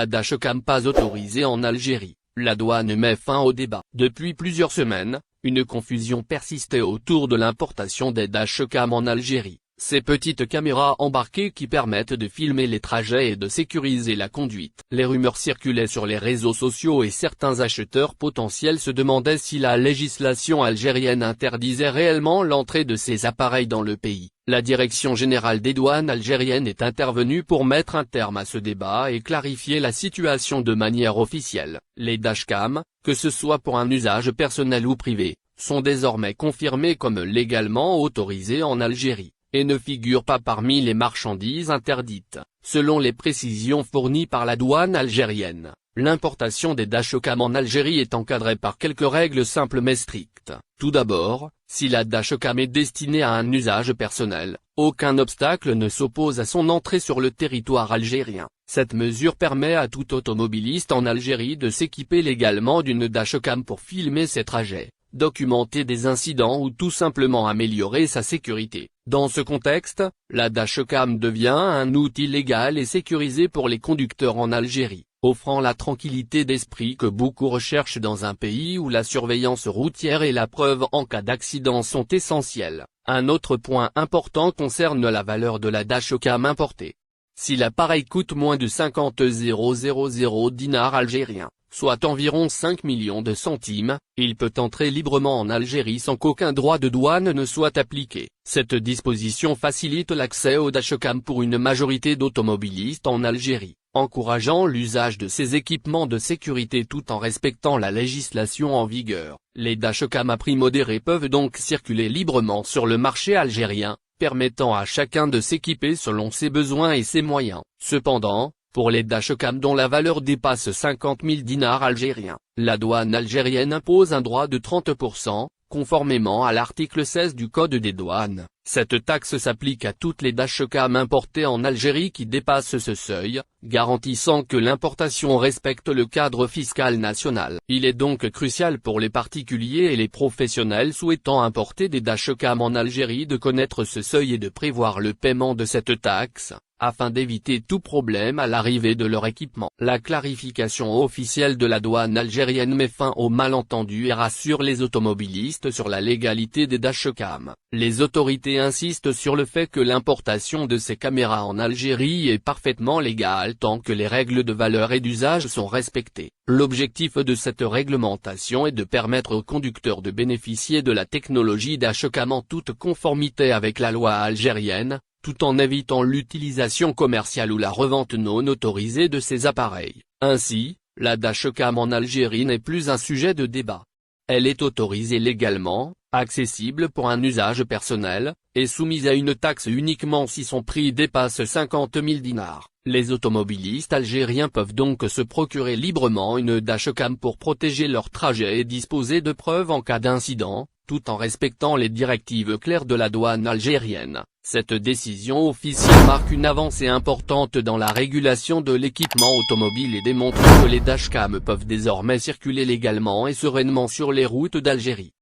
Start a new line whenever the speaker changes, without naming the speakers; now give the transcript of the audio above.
la dashcam pas autorisée en Algérie, la douane met fin au débat. Depuis plusieurs semaines, une confusion persistait autour de l'importation des dashcams en Algérie, ces petites caméras embarquées qui permettent de filmer les trajets et de sécuriser la conduite. Les rumeurs circulaient sur les réseaux sociaux et certains acheteurs potentiels se demandaient si la législation algérienne interdisait réellement l'entrée de ces appareils dans le pays. La Direction générale des douanes algériennes est intervenue pour mettre un terme à ce débat et clarifier la situation de manière officielle. Les dashcams, que ce soit pour un usage personnel ou privé, sont désormais confirmés comme légalement autorisés en Algérie, et ne figurent pas parmi les marchandises interdites, selon les précisions fournies par la douane algérienne. L'importation des dashcams en Algérie est encadrée par quelques règles simples mais strictes. Tout d'abord, si la dashcam est destinée à un usage personnel, aucun obstacle ne s'oppose à son entrée sur le territoire algérien. Cette mesure permet à tout automobiliste en Algérie de s'équiper légalement d'une dashcam pour filmer ses trajets, documenter des incidents ou tout simplement améliorer sa sécurité. Dans ce contexte, la dashcam devient un outil légal et sécurisé pour les conducteurs en Algérie, offrant la tranquillité d'esprit que beaucoup recherchent dans un pays où la surveillance routière et la preuve en cas d'accident sont essentielles. Un autre point important concerne la valeur de la dashcam importée. Si l'appareil coûte moins de 50 000 dinars algériens, soit environ 5 millions de centimes, il peut entrer librement en Algérie sans qu'aucun droit de douane ne soit appliqué. Cette disposition facilite l'accès aux dashcams pour une majorité d'automobilistes en Algérie, encourageant l'usage de ces équipements de sécurité tout en respectant la législation en vigueur. Les dashcams à prix modéré peuvent donc circuler librement sur le marché algérien, permettant à chacun de s'équiper selon ses besoins et ses moyens. Cependant, pour les dashcams dont la valeur dépasse 50 000 dinars algériens, la douane algérienne impose un droit de 30%, conformément à l'article 16 du Code des douanes. Cette taxe s'applique à toutes les dashcams importées en Algérie qui dépassent ce seuil, garantissant que l'importation respecte le cadre fiscal national. Il est donc crucial pour les particuliers et les professionnels souhaitant importer des dashcams en Algérie de connaître ce seuil et de prévoir le paiement de cette taxe, afin d'éviter tout problème à l'arrivée de leur équipement. La clarification officielle de la douane algérienne met fin aux malentendus et rassure les automobilistes sur la légalité des dashcams. Les autorités insistent sur le fait que l'importation de ces caméras en Algérie est parfaitement légale tant que les règles de valeur et d'usage sont respectées. L'objectif de cette réglementation est de permettre aux conducteurs de bénéficier de la technologie dashcam en toute conformité avec la loi algérienne, tout en évitant l'utilisation commerciale ou la revente non autorisée de ces appareils. Ainsi, la dashcam en Algérie n'est plus un sujet de débat. Elle est autorisée légalement, accessible pour un usage personnel, et soumise à une taxe uniquement si son prix dépasse 50 000 dinars. Les automobilistes algériens peuvent donc se procurer librement une dashcam pour protéger leur trajet et disposer de preuves en cas d'incident, tout en respectant les directives claires de la douane algérienne. Cette décision officielle marque une avancée importante dans la régulation de l'équipement automobile et démontre que les dashcams peuvent désormais circuler légalement et sereinement sur les routes d'Algérie.